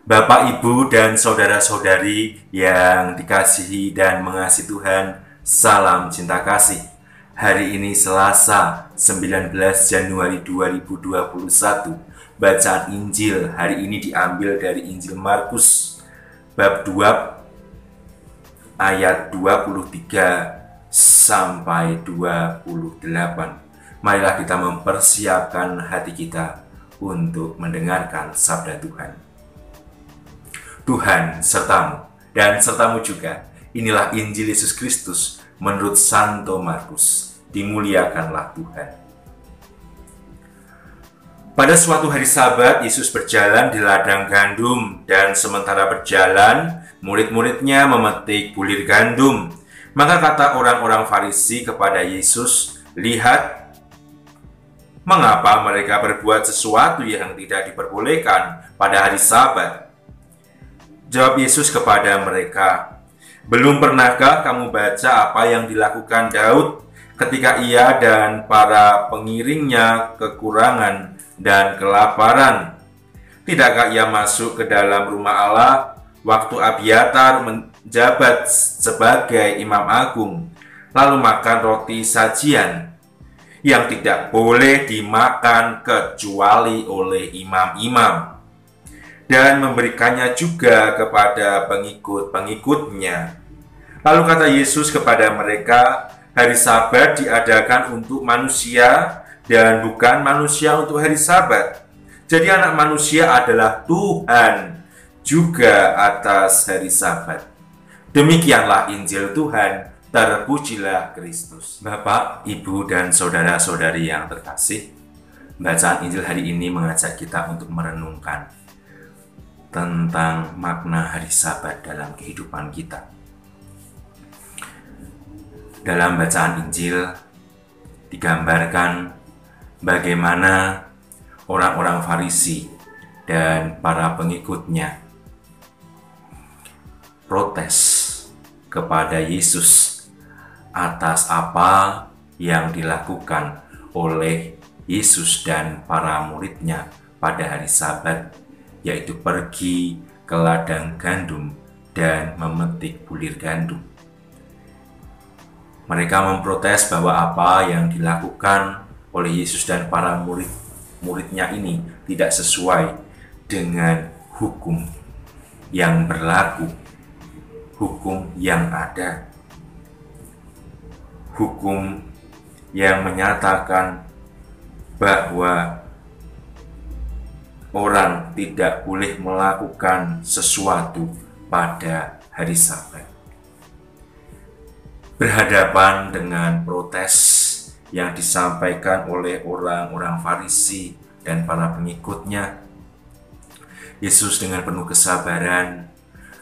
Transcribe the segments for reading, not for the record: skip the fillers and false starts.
Bapak, Ibu, dan saudara-saudari yang dikasihi dan mengasihi Tuhan, salam cinta kasih. Hari ini Selasa, 19 Januari 2021. Bacaan Injil hari ini diambil dari Injil Markus, bab 2, ayat 23 sampai 28. Marilah kita mempersiapkan hati kita untuk mendengarkan sabda Tuhan. Tuhan sertamu dan sertamu juga. Inilah Injil Yesus Kristus menurut Santo Markus. Dimuliakanlah Tuhan. Pada suatu hari Sabat, Yesus berjalan di ladang gandum, dan sementara berjalan, murid-muridnya memetik bulir gandum. Maka kata orang-orang Farisi kepada Yesus, "Lihat, mengapa mereka berbuat sesuatu yang tidak diperbolehkan pada hari Sabat?" Jawab Yesus kepada mereka, "Belum pernahkah kamu baca apa yang dilakukan Daud ketika ia dan para pengiringnya kekurangan dan kelaparan? Tidakkah ia masuk ke dalam rumah Allah waktu Abiatar menjabat sebagai imam agung, lalu makan roti sajian yang tidak boleh dimakan kecuali oleh imam-imam, dan memberikannya juga kepada pengikut-pengikutnya?" Lalu kata Yesus kepada mereka, "Hari Sabat diadakan untuk manusia dan bukan manusia untuk hari Sabat. Jadi Anak Manusia adalah Tuhan juga atas hari Sabat." Demikianlah Injil Tuhan. Terpujilah Kristus. Bapak, Ibu, dan saudara-saudari yang terkasih, bacaan Injil hari ini mengajak kita untuk merenungkan tentang makna hari Sabat dalam kehidupan kita. Dalam bacaan Injil digambarkan bagaimana orang-orang Farisi dan para pengikutnya protes kepada Yesus atas apa yang dilakukan oleh Yesus dan para muridnya pada hari Sabat, yaitu pergi ke ladang gandum dan memetik bulir gandum. Mereka memprotes bahwa apa yang dilakukan oleh Yesus dan para muridnya ini tidak sesuai dengan hukum yang berlaku, hukum yang ada, hukum yang menyatakan bahwa orang tidak boleh melakukan sesuatu pada hari Sabat. Berhadapan dengan protes yang disampaikan oleh orang-orang Farisi dan para pengikutnya, Yesus dengan penuh kesabaran,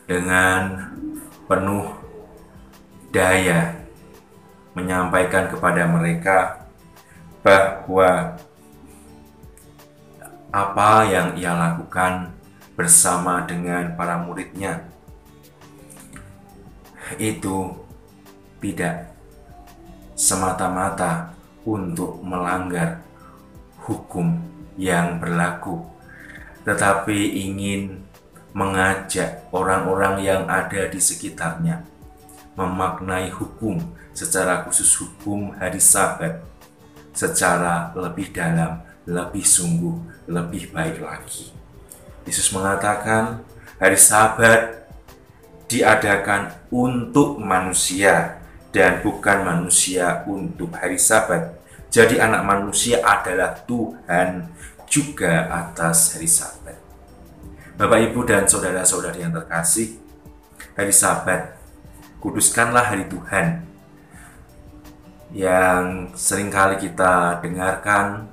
dengan penuh daya menyampaikan kepada mereka bahwa apa yang ia lakukan bersama dengan para muridnya itu tidak semata-mata untuk melanggar hukum yang berlaku, tetapi ingin mengajak orang-orang yang ada di sekitarnya memaknai hukum, secara khusus hukum hari Sabat, secara lebih dalam, lebih sungguh, lebih baik lagi. Yesus mengatakan hari Sabat diadakan untuk manusia dan bukan manusia untuk hari Sabat. Jadi Anak Manusia adalah Tuhan juga atas hari Sabat. Bapak, Ibu, dan saudara-saudari yang terkasih, hari Sabat, kuduskanlah hari Tuhan, yang seringkali kita dengarkan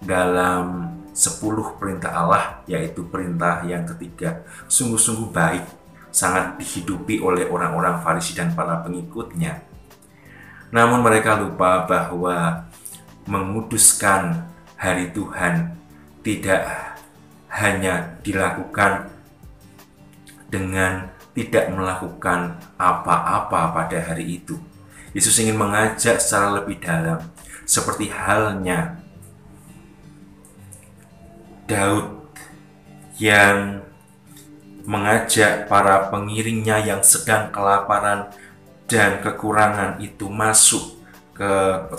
dalam 10 perintah Allah, yaitu perintah yang ketiga, sungguh-sungguh baik, sangat dihidupi oleh orang-orang Farisi dan para pengikutnya. Namun mereka lupa bahwa menguduskan hari Tuhan tidak hanya dilakukan dengan tidak melakukan apa-apa pada hari itu. Yesus ingin mengajak secara lebih dalam, seperti halnya Daud yang mengajak para pengiringnya yang sedang kelaparan dan kekurangan itu masuk ke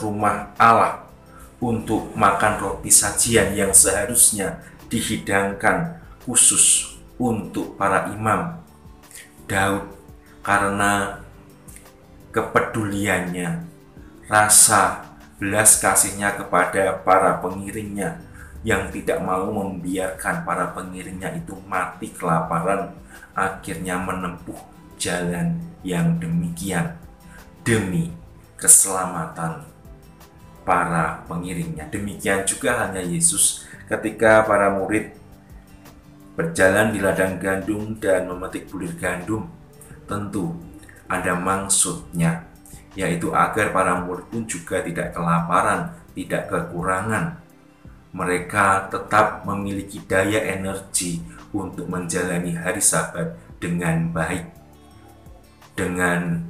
rumah Allah untuk makan roti sajian yang seharusnya dihidangkan khusus untuk para imam. Daud, karena kepeduliannya, rasa belas kasihnya kepada para pengiringnya yang tidak mau membiarkan para pengiringnya itu mati kelaparan, akhirnya menempuh jalan yang demikian demi keselamatan para pengiringnya. Demikian juga halnya Yesus ketika para murid berjalan di ladang gandum dan memetik bulir gandum. Tentu ada maksudnya, yaitu agar para murid pun juga tidak kelaparan, tidak kekurangan. Mereka tetap memiliki daya energi untuk menjalani hari Sabat dengan baik, dengan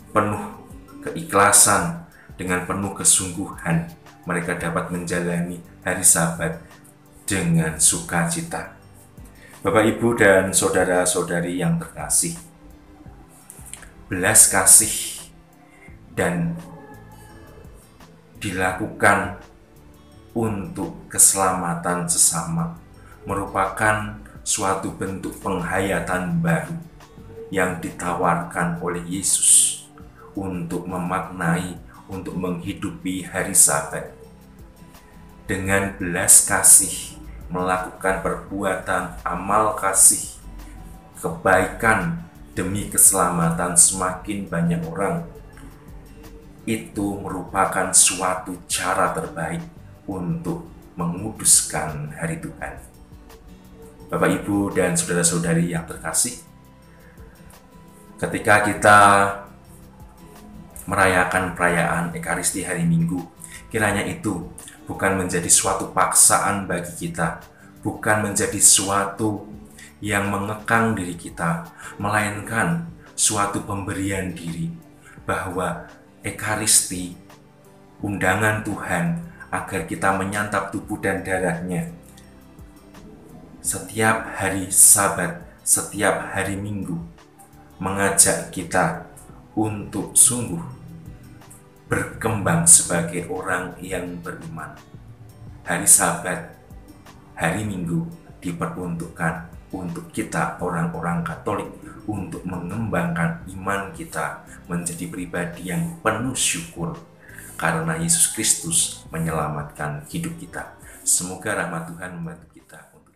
penuh keikhlasan, dengan penuh kesungguhan. Mereka dapat menjalani hari Sabat dengan sukacita. Bapak, Ibu, dan saudara-saudari yang terkasih, belas kasih dan dilakukan untuk keselamatan sesama merupakan suatu bentuk penghayatan baru yang ditawarkan oleh Yesus untuk memaknai, untuk menghidupi hari Sabat. Dengan belas kasih, melakukan perbuatan amal kasih, kebaikan demi keselamatan semakin banyak orang, itu merupakan suatu cara terbaik untuk menguduskan hari Tuhan. Bapak, Ibu, dan saudara-saudari yang terkasih, ketika kita merayakan perayaan Ekaristi hari Minggu, kiranya itu bukan menjadi suatu paksaan bagi kita, bukan menjadi suatu yang mengekang diri kita, melainkan suatu pemberian diri, bahwa Ekaristi, undangan Tuhan agar kita menyantap tubuh dan darahnya setiap hari Sabat, setiap hari Minggu, mengajak kita untuk sungguh berkembang sebagai orang yang beriman. Hari Sabat, hari Minggu diperuntukkan untuk kita orang-orang Katolik untuk mengembangkan iman kita menjadi pribadi yang penuh syukur karena Yesus Kristus menyelamatkan hidup kita. Semoga rahmat Tuhan membantu kita untuk